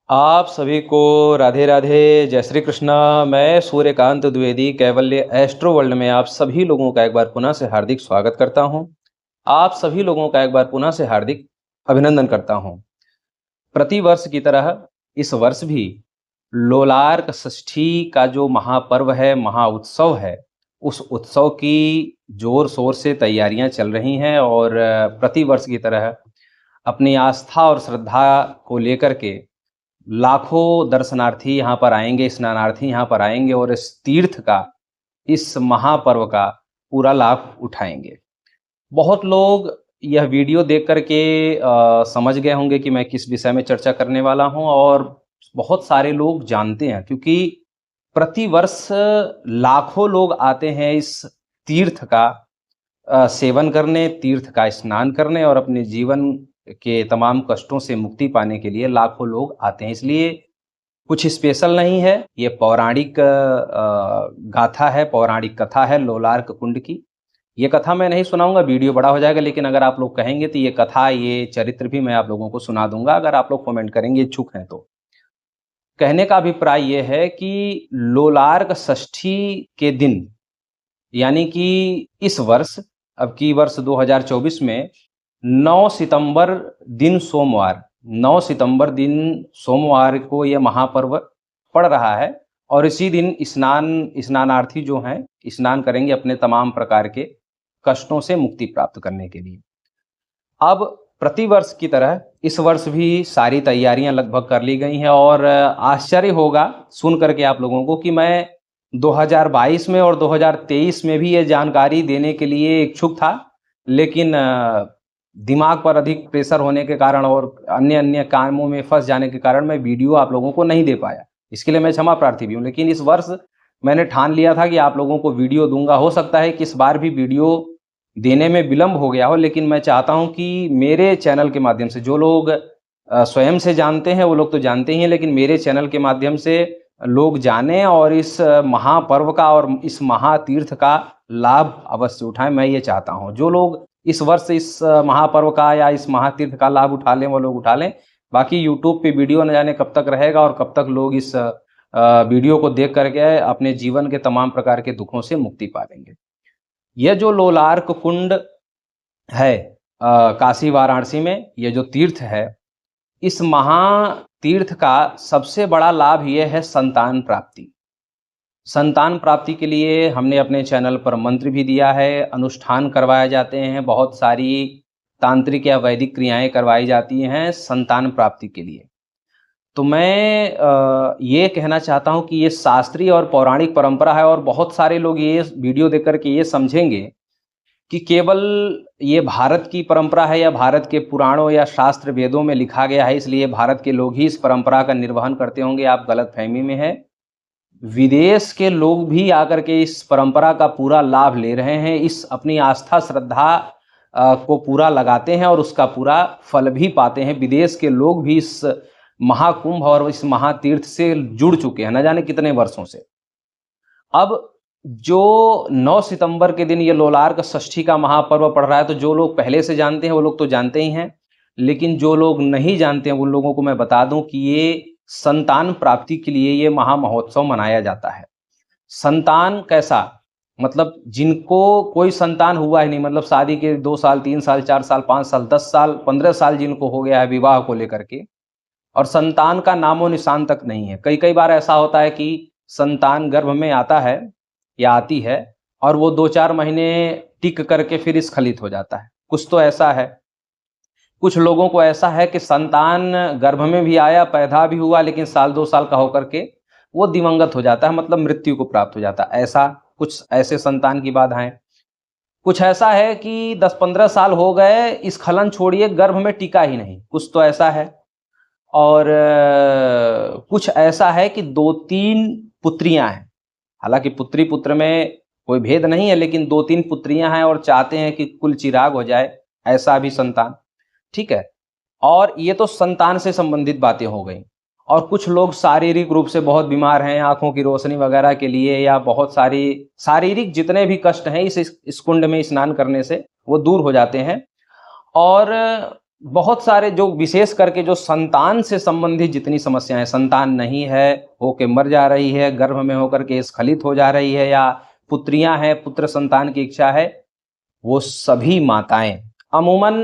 आप सभी को राधे राधे, जय श्री कृष्णा। मैं सूर्यकांत द्विवेदी कैवल्य एस्ट्रो वर्ल्ड में आप सभी लोगों का एक बार पुनः से हार्दिक स्वागत करता हूं। आप सभी लोगों का एक बार पुनः से हार्दिक अभिनंदन करता हूं। प्रतिवर्ष की तरह इस वर्ष भी लोलार्क षष्ठी का जो महापर्व है, महाउत्सव है, उस उत्सव की जोर शोर से तैयारियां चल रही हैं और प्रतिवर्ष की तरह अपनी आस्था और श्रद्धा को लेकर के लाखों दर्शनार्थी यहाँ पर आएंगे, स्नानार्थी यहाँ पर आएंगे और इस तीर्थ का, इस महापर्व का पूरा लाभ उठाएंगे। बहुत लोग यह वीडियो देख करके समझ गए होंगे कि मैं किस विषय में चर्चा करने वाला हूं और बहुत सारे लोग जानते हैं, क्योंकि प्रतिवर्ष लाखों लोग आते हैं इस तीर्थ का सेवन करने, तीर्थ का स्नान करने और अपने जीवन के तमाम कष्टों से मुक्ति पाने के लिए लाखों लोग आते हैं। इसलिए कुछ स्पेशल नहीं है, ये पौराणिक गाथा है, पौराणिक कथा है लोलार्क कुंड की। ये कथा मैं नहीं सुनाऊंगा, वीडियो बड़ा हो जाएगा, लेकिन अगर आप लोग कहेंगे तो ये कथा, ये चरित्र भी मैं आप लोगों को सुना दूंगा, अगर आप लोग कमेंट करेंगे, इच्छुक हैं तो। कहने का अभिप्राय ये है कि लोलार्क षष्ठी के दिन, यानी कि इस वर्ष, अब की वर्ष 2024 में 9 सितंबर दिन सोमवार, 9 सितंबर दिन सोमवार को यह महापर्व पड़ रहा है और इसी दिन स्नानार्थी जो हैं स्नान करेंगे अपने तमाम प्रकार के कष्टों से मुक्ति प्राप्त करने के लिए। अब प्रतिवर्ष की तरह इस वर्ष भी सारी तैयारियां लगभग कर ली गई हैं और आश्चर्य होगा सुन करके आप लोगों को कि मैं 2022 में और 2023 में भी ये जानकारी देने के लिए इच्छुक था, लेकिन दिमाग पर अधिक प्रेशर होने के कारण और अन्य अन्य कामों में फंस जाने के कारण मैं वीडियो आप लोगों को नहीं दे पाया। इसके लिए मैं क्षमा प्रार्थी भी हूँ, लेकिन इस वर्ष मैंने ठान लिया था कि आप लोगों को वीडियो दूंगा। हो सकता है कि इस बार भी वीडियो देने में विलंब हो गया हो, लेकिन मैं चाहता हूं कि मेरे चैनल के माध्यम से जो लोग स्वयं से जानते हैं वो लोग तो जानते ही हैं, लेकिन मेरे चैनल के माध्यम से लोग जानें और इस महापर्व का और इस महातीर्थ का लाभ अवश्य उठाएं। मैं ये चाहता हूं जो लोग इस वर्ष इस महापर्व का या इस महातीर्थ का लाभ उठा लें वो लोग उठा लें। बाकी यूट्यूब पे वीडियो न जाने कब तक रहेगा और कब तक लोग इस वीडियो को देख करके अपने जीवन के तमाम प्रकार के दुखों से मुक्ति पा लेंगे। यह जो लोलार्क कुंड है काशी वाराणसी में, यह जो तीर्थ है, इस महातीर्थ का सबसे बड़ा लाभ यह है संतान प्राप्ति। संतान प्राप्ति के लिए हमने अपने चैनल पर मंत्र भी दिया है, अनुष्ठान करवाए जाते हैं, बहुत सारी तांत्रिक या वैदिक क्रियाएं करवाई जाती हैं संतान प्राप्ति के लिए। तो मैं ये कहना चाहता हूँ कि ये शास्त्रीय और पौराणिक परंपरा है और बहुत सारे लोग ये वीडियो देख करके ये समझेंगे कि केवल ये भारत की परंपरा है या भारत के पुराणों या शास्त्र वेदों में लिखा गया है, इसलिए भारत के लोग ही इस परंपरा का निर्वहन करते होंगे। आप गलतफहमी में हैं। विदेश के लोग भी आकर के इस परंपरा का पूरा लाभ ले रहे हैं, इस अपनी आस्था श्रद्धा को पूरा लगाते हैं और उसका पूरा फल भी पाते हैं। विदेश के लोग भी इस महाकुंभ और इस महातीर्थ से जुड़ चुके हैं न जाने कितने वर्षों से। अब जो 9 सितंबर के दिन ये लोलार्क षष्ठी का महापर्व पड़ रहा है, तो जो लोग पहले से जानते हैं वो लोग तो जानते ही हैं, लेकिन जो लोग नहीं जानते हैं उन लोगों को मैं बता दूं कि ये संतान प्राप्ति के लिए ये महा महोत्सव मनाया जाता है। संतान कैसा, मतलब जिनको कोई संतान हुआ ही नहीं, मतलब शादी के 2 साल 3 साल 4 साल 5 साल 10 साल 15 साल जिनको हो गया है विवाह को लेकर के, और संतान का नामो निशान तक नहीं है। कई कई बार ऐसा होता है कि संतान गर्भ में आता है या आती है और वो 2-4 महीने टिक करके फिर स्खलित हो जाता है। कुछ तो ऐसा है, कुछ लोगों को ऐसा है कि संतान गर्भ में भी आया, पैदा भी हुआ, लेकिन साल 2 साल का होकर के वो दिवंगत हो जाता है, मतलब मृत्यु को प्राप्त हो जाता है। ऐसा कुछ ऐसे संतान की बाधाएं। कुछ ऐसा है कि 10-15 साल हो गए, स्खलन छोड़िए गर्भ में टिका ही नहीं, कुछ तो ऐसा है। और कुछ ऐसा है कि 2-3 पुत्रियां हैं, हालांकि पुत्री पुत्र में कोई भेद नहीं है, लेकिन 2-3 पुत्रियां हैं और चाहते हैं कि कुल चिराग हो जाए, ऐसा भी संतान, ठीक है। और ये तो संतान से संबंधित बातें हो गई। और कुछ लोग शारीरिक रूप से बहुत बीमार हैं, आंखों की रोशनी वगैरह के लिए, या बहुत सारी शारीरिक जितने भी कष्ट हैं इस कुंड में स्नान करने से वो दूर हो जाते हैं। और बहुत सारे जो विशेष करके जो संतान से संबंधित जितनी समस्याएं, संतान नहीं है, होके मर जा रही है, गर्भ में होकर के स्खलित हो जा रही है, या पुत्रियां हैं, पुत्र संतान की इच्छा है, वो सभी माताएं अमूमन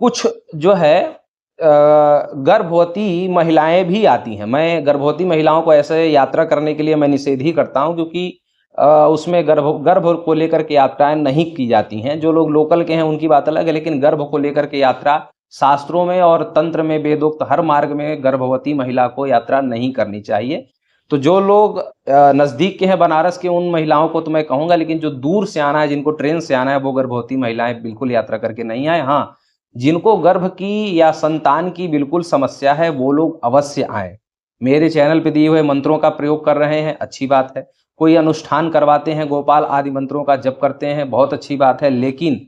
कुछ जो है गर्भवती महिलाएं भी आती हैं। मैं गर्भवती महिलाओं को ऐसे यात्रा करने के लिए मैं निषेध ही करता हूं, क्योंकि उसमें गर्भ को लेकर के यात्राएं नहीं की जाती हैं। जो लोग लोकल के हैं उनकी बात अलग है, लेकिन गर्भ को लेकर के यात्रा शास्त्रों में और तंत्र में वेदोक्त हर मार्ग में गर्भवती महिला को यात्रा नहीं करनी चाहिए। तो जो लोग नजदीक के हैं बनारस के, उन महिलाओं को तो मैं कहूंगा, लेकिन जो दूर से आना है, जिनको ट्रेन से आना है, वो गर्भवती महिलाएं बिल्कुल यात्रा करके नहीं आए। हाँ, जिनको गर्भ की या संतान की बिल्कुल समस्या है वो लोग अवश्य आए। मेरे चैनल पे दिए हुए मंत्रों का प्रयोग कर रहे हैं, अच्छी बात है। कोई अनुष्ठान करवाते हैं, गोपाल आदि मंत्रों का जप करते हैं, बहुत अच्छी बात है। लेकिन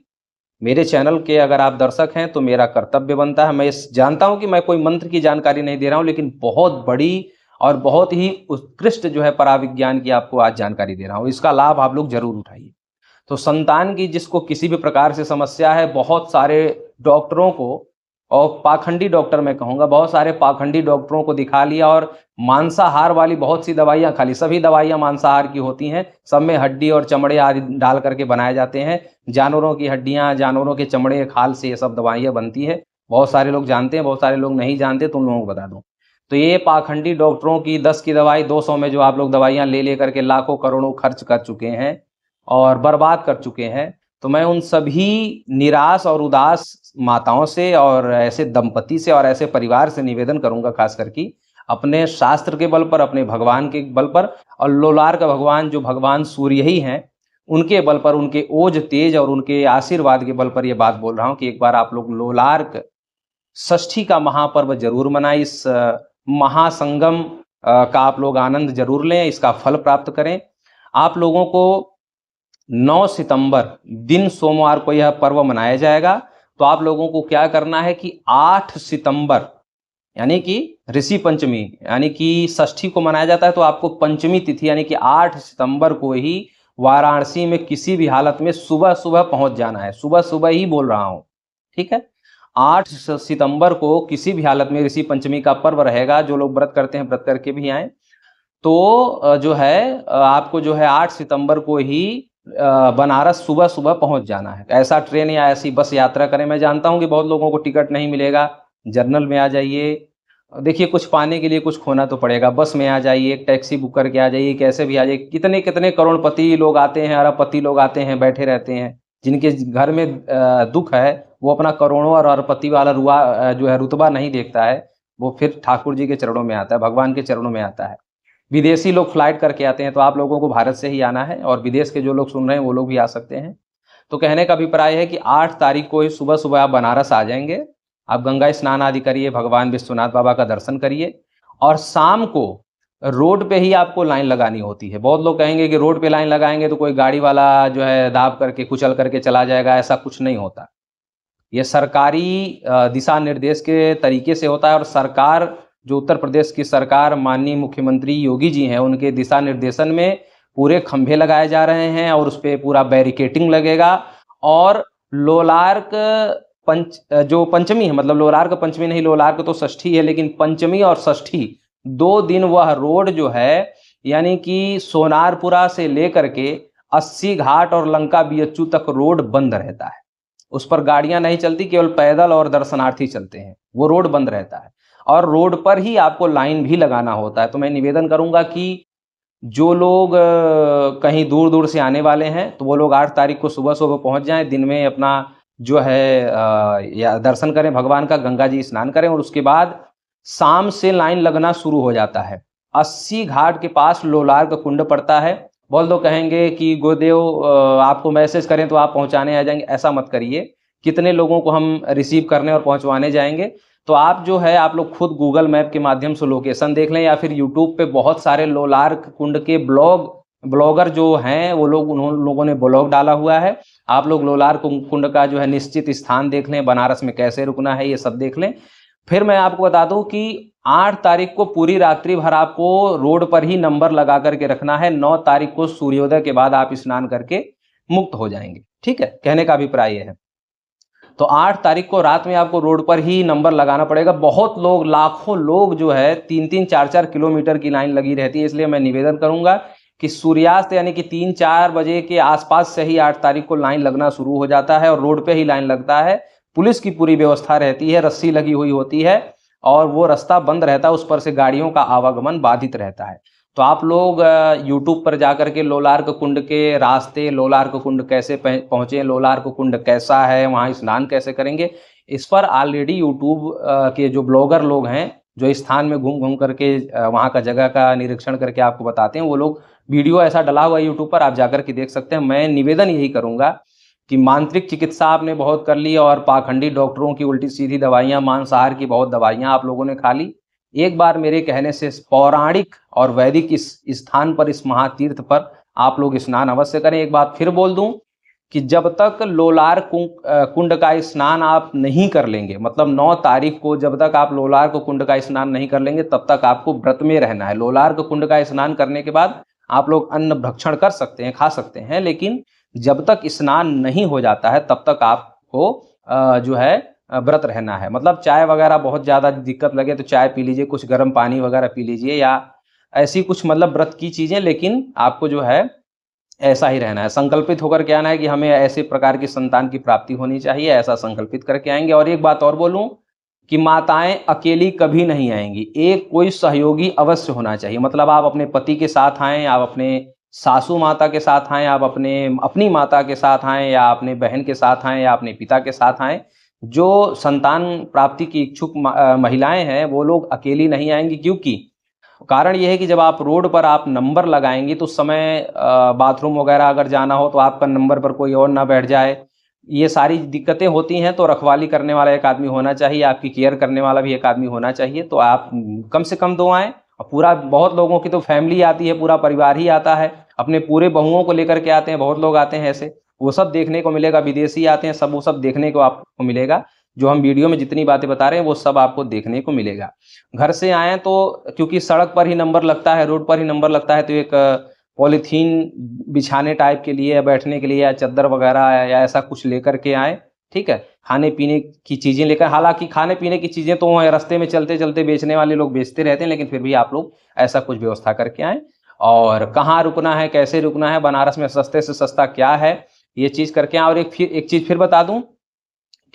मेरे चैनल के अगर आप दर्शक हैं तो मेरा कर्तव्य बनता है, मैं जानता हूं कि मैं कोई मंत्र की जानकारी नहीं दे रहा हूं, लेकिन बहुत बड़ी और बहुत ही उत्कृष्ट जो है पराविज्ञान की आपको आज जानकारी दे रहा हूं। इसका लाभ आप लोग जरूर उठाइए। तो संतान की जिसको किसी भी प्रकार से समस्या है, बहुत सारे डॉक्टरों को, और पाखंडी डॉक्टर मैं कहूँगा, बहुत सारे पाखंडी डॉक्टरों को दिखा लिया और मांसाहार वाली बहुत सी दवाइयाँ खा ली। सभी दवाइयाँ मांसाहार की होती हैं, सब में हड्डी और चमड़े आदि डाल करके बनाए जाते हैं। जानवरों की हड्डियाँ, जानवरों के चमड़े, खाल से ये सब दवाइयाँ बनती है। बहुत सारे लोग जानते हैं, बहुत सारे लोग नहीं जानते, तो उन लोगों को बता दूँ। तो ये पाखंडी डॉक्टरों की 10 की दवाई 200 में जो आप लोग दवाइयाँ ले ले करके लाखों करोड़ों खर्च कर चुके हैं और बर्बाद कर चुके हैं, तो मैं उन सभी निराश और उदास माताओं से और ऐसे दंपति से और ऐसे परिवार से निवेदन करूंगा, खास करके अपने शास्त्र के बल पर, अपने भगवान के बल पर, और लोलार का भगवान जो भगवान सूर्य ही हैं, उनके बल पर, उनके ओज तेज और उनके आशीर्वाद के बल पर यह बात बोल रहा हूं कि एक बार आप लोग लोलार्क षष्ठी का महापर्व जरूर मनाएं। इस महासंगम का आप लोग आनंद जरूर लें, इसका फल प्राप्त करें। आप लोगों को 9 सितंबर दिन सोमवार को यह पर्व मनाया जाएगा। तो आप लोगों को क्या करना है कि 8 सितंबर यानी कि ऋषि पंचमी, यानी कि षष्ठी को मनाया जाता है, तो आपको पंचमी तिथि यानी कि 8 सितंबर को ही वाराणसी में किसी भी हालत में सुबह सुबह पहुंच जाना है। सुबह सुबह ही बोल रहा हूं, ठीक है। 8 सितंबर को किसी भी हालत में ऋषि पंचमी का पर्व रहेगा। जो लोग व्रत करते हैं व्रत करके भी आए। तो जो है आपको जो है 8 सितंबर को ही बनारस सुबह सुबह पहुंच जाना है। ऐसा ट्रेन या ऐसी बस यात्रा करें। मैं जानता हूं कि बहुत लोगों को टिकट नहीं मिलेगा, जर्नल में आ जाइए। देखिए, कुछ पाने के लिए कुछ खोना तो पड़ेगा। बस में आ जाइए, एक टैक्सी बुक करके आ जाइए, कैसे भी आ जाइए। कितने कितने करोड़पति लोग आते हैं, अरबपति लोग आते हैं, बैठे रहते हैं। जिनके घर में दुख है, वो अपना करोड़ों और अरबपति वाला जो है रुतबा नहीं देखता है, वो फिर ठाकुर जी के चरणों में आता है, भगवान के चरणों में आता है। विदेशी लोग फ्लाइट करके आते हैं, तो आप लोगों को भारत से ही आना है, और विदेश के जो लोग सुन रहे हैं वो लोग भी आ सकते हैं। तो कहने का अभिप्राय है कि 8 तारीख को ही सुबह सुबह आप बनारस आ जाएंगे। आप गंगा स्नान आदि करिए, भगवान विश्वनाथ बाबा का दर्शन करिए, और शाम को रोड पे ही आपको लाइन लगानी होती है। बहुत लोग कहेंगे कि रोड पे लाइन लगाएंगे तो कोई गाड़ी वाला जो है दाब करके कुचल करके चला जाएगा। ऐसा कुछ नहीं होता। ये सरकारी दिशा निर्देश के तरीके से होता है, और सरकार जो उत्तर प्रदेश की सरकार, माननीय मुख्यमंत्री योगी जी हैं, उनके दिशा निर्देशन में पूरे खंभे लगाए जा रहे हैं और उस पर पूरा बैरिकेटिंग लगेगा। और लोलार्क जो पंचमी है, मतलब लोलार्क पंचमी नहीं, लोलार्क तो षष्ठी है, लेकिन पंचमी और षष्ठी 2 दिन वह रोड जो है, यानी कि सोनारपुरा से लेकर के 80 घाट और लंका बीएचयू तक रोड बंद रहता है। उस पर गाड़ियां नहीं चलती, केवल पैदल और दर्शनार्थी चलते हैं। वो रोड बंद रहता है, और रोड पर ही आपको लाइन भी लगाना होता है। तो मैं निवेदन करूंगा कि जो लोग कहीं दूर दूर से आने वाले हैं, तो वो लोग 8 तारीख को सुबह सुबह पहुंच जाएं। दिन में अपना जो है या दर्शन करें भगवान का, गंगा जी स्नान करें, और उसके बाद शाम से लाइन लगना शुरू हो जाता है। 80 घाट के पास लोलार्क कुंड पड़ता है। बहुत लोग कहेंगे कि गुरुदेव आपको मैसेज करें तो आप पहुंचाने आ जाएंगे। ऐसा मत करिए। कितने लोगों को हम रिसीव करने और पहुंचवाने जाएंगे? तो आप जो है, आप लोग खुद गूगल मैप के माध्यम से लोकेशन देख लें, या फिर यूट्यूब पे बहुत सारे लोलार्क कुंड के ब्लॉगर जो हैं, वो लोग, उन लोगों ने ब्लॉग डाला हुआ है। आप लोग लोलार्क कुंड का जो है निश्चित स्थान देख लें, बनारस में कैसे रुकना है, ये सब देख लें। फिर मैं आपको बता दूं कि 8 तारीख को पूरी रात्रि भर आपको रोड पर ही नंबर लगा करके रखना है। 9 तारीख को सूर्योदय के बाद आप स्नान करके मुक्त हो जाएंगे। ठीक है, कहने का अभिप्राय यह है। तो 8 तारीख को रात में आपको रोड पर ही नंबर लगाना पड़ेगा। बहुत लोग, लाखों लोग जो है 3-3, 4-4 किलोमीटर की लाइन लगी रहती है। इसलिए मैं निवेदन करूंगा कि सूर्यास्त यानी कि 3-4 बजे के आसपास से ही 8 तारीख को लाइन लगना शुरू हो जाता है और रोड पे ही लाइन लगता है। पुलिस की पूरी व्यवस्था रहती है, रस्सी लगी हुई होती है और वो रास्ता बंद रहता है, उस पर से गाड़ियों का आवागमन बाधित रहता है। तो आप लोग यूट्यूब पर जाकर के लोलार्क कुंड के रास्ते, लोलार्क कुंड कैसे पहुंचे, लोलार्क कुंड कैसा है, वहां स्नान कैसे करेंगे, इस पर ऑलरेडी यूट्यूब के जो ब्लॉगर लोग हैं, जो इस स्थान में घूम घूम करके वहां का जगह का निरीक्षण करके आपको बताते हैं, वो लोग वीडियो ऐसा डला हुआ है यूट्यूब पर, आप जाकर के देख सकते हैं। मैं निवेदन यही करूंगा कि मांत्रिक चिकित्सा आपने बहुत कर ली और पाखंडी डॉक्टरों की उल्टी सीधी दवाइयां, मांसाहार की बहुत दवाइयां आप लोगों ने खा ली। एक बार मेरे कहने से पौराणिक और वैदिक इस स्थान पर, इस महातीर्थ पर आप लोग स्नान अवश्य करें। एक बात फिर बोल दूं कि जब तक लोलार कुंड का स्नान आप नहीं कर लेंगे, मतलब 9 तारीख को जब तक आप लोलार कुंड का स्नान नहीं कर लेंगे, तब तक आपको व्रत में रहना है। लोलार कुंड का स्नान करने के बाद आप लोग अन्न भक्षण कर सकते हैं, खा सकते हैं, लेकिन जब तक स्नान नहीं हो जाता है तब तक आपको जो है व्रत रहना है। मतलब चाय वगैरह बहुत ज़्यादा दिक्कत लगे तो चाय पी लीजिए, कुछ गर्म पानी वगैरह पी लीजिए या ऐसी कुछ मतलब व्रत की चीज़ें, लेकिन आपको जो है ऐसा ही रहना है। संकल्पित होकर के आना है कि हमें ऐसे प्रकार की संतान की प्राप्ति होनी चाहिए, ऐसा संकल्पित करके आएंगे। और एक बात और बोलूं कि माताएं अकेली कभी नहीं आएंगी, एक कोई सहयोगी अवश्य होना चाहिए। मतलब आप अपने पति के साथ आएँ, आप अपने सासू माता के साथ आएँ, आप अपनी माता के साथ आएँ, या अपने बहन के साथ आएँ, या अपने पिता के साथ आएँ। जो संतान प्राप्ति की इच्छुक महिलाएं हैं वो लोग अकेली नहीं आएंगी, क्योंकि कारण ये है कि जब आप रोड पर आप नंबर लगाएंगे तो उस समय बाथरूम वगैरह अगर जाना हो तो आपका नंबर पर कोई और ना बैठ जाए, ये सारी दिक्कतें होती हैं। तो रखवाली करने वाला एक आदमी होना चाहिए, आपकी केयर करने वाला भी एक आदमी होना चाहिए। तो आप कम से कम 2 आएँ। और पूरा, बहुत लोगों की तो फैमिली आती है, पूरा परिवार ही आता है, अपने पूरे बहुओं को लेकर के आते हैं, बहुत लोग आते हैं ऐसे, वो सब देखने को मिलेगा। विदेशी आते हैं, सब वो सब देखने को आपको मिलेगा। जो हम वीडियो में जितनी बातें बता रहे हैं वो सब आपको देखने को मिलेगा। घर से आए तो क्योंकि सड़क पर ही नंबर लगता है, रोड पर ही नंबर लगता है, तो एक पॉलीथीन बिछाने टाइप के लिए या बैठने के लिए या चद्दर वगैरह या ऐसा कुछ लेकर के आए, ठीक है। खाने पीने की चीज़ें लेकर, हालांकि खाने पीने की चीज़ें तो रास्ते में चलते चलते बेचने वाले लोग बेचते रहते हैं, लेकिन फिर भी आप लोग ऐसा कुछ व्यवस्था करके आएँ। और कहाँ रुकना है, कैसे रुकना है, बनारस में सस्ते से सस्ता क्या है, ये चीज़ करके आएँ। और एक चीज़ फिर बता दूँ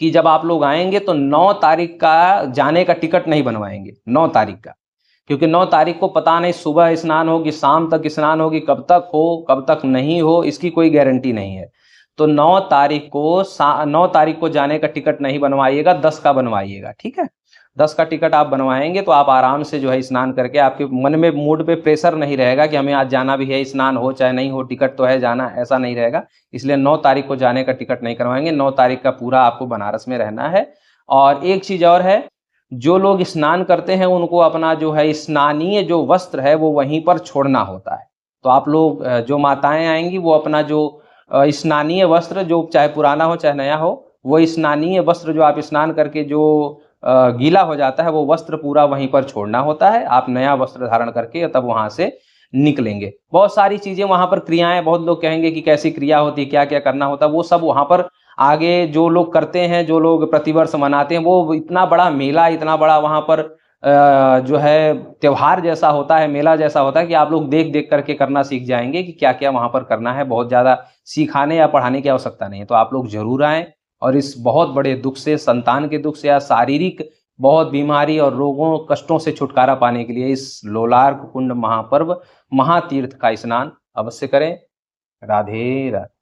कि जब आप लोग आएंगे तो 9 तारीख का जाने का टिकट नहीं बनवाएंगे, 9 तारीख का, क्योंकि 9 तारीख को पता नहीं सुबह स्नान होगी, शाम तक स्नान होगी, कब तक हो कब तक नहीं हो, इसकी कोई गारंटी नहीं है। तो 9 तारीख को जाने का टिकट नहीं बनवाइएगा, 10 का बनवाइएगा, ठीक है। 10 का टिकट आप बनवाएंगे तो आप आराम से जो है स्नान करके, आपके मन में मूड पे प्रेशर नहीं रहेगा कि हमें आज जाना भी है, स्नान हो चाहे नहीं हो, टिकट तो है, जाना, ऐसा नहीं रहेगा। इसलिए 9 तारीख को जाने का टिकट नहीं करवाएंगे, 9 तारीख का पूरा आपको बनारस में रहना है। और एक चीज़ और है, जो लोग स्नान करते हैं उनको अपना जो है स्नानीय जो वस्त्र है वो वहीं पर छोड़ना होता है। तो आप लोग जो माताएं आएंगी वो अपना जो स्नानीय वस्त्र, जो चाहे पुराना हो चाहे नया हो, वो स्नानीय वस्त्र जो आप स्नान करके जो गीला हो जाता है वो वस्त्र पूरा वहीं पर छोड़ना होता है। आप नया वस्त्र धारण करके तब वहां से निकलेंगे। बहुत सारी चीजें वहां पर, क्रियाएं, बहुत लोग कहेंगे कि कैसी क्रिया होती है, क्या क्या करना होता है, वो सब वहां पर आगे जो लोग करते हैं, जो लोग प्रतिवर्ष मनाते हैं, वो इतना बड़ा मेला, इतना बड़ा वहां पर जो है त्योहार जैसा होता है, मेला जैसा होता है कि आप लोग देख देख करके करना सीख जाएंगे कि क्या क्या वहां पर करना है। बहुत ज्यादा सिखाने या पढ़ाने की आवश्यकता नहीं है। तो आप लोग जरूर आएं और इस बहुत बड़े दुख से, संतान के दुख से या शारीरिक बहुत बीमारी और रोगों कष्टों से छुटकारा पाने के लिए इस लोलार्क कुंड महापर्व महातीर्थ का स्नान अवश्य करें। राधे राधे।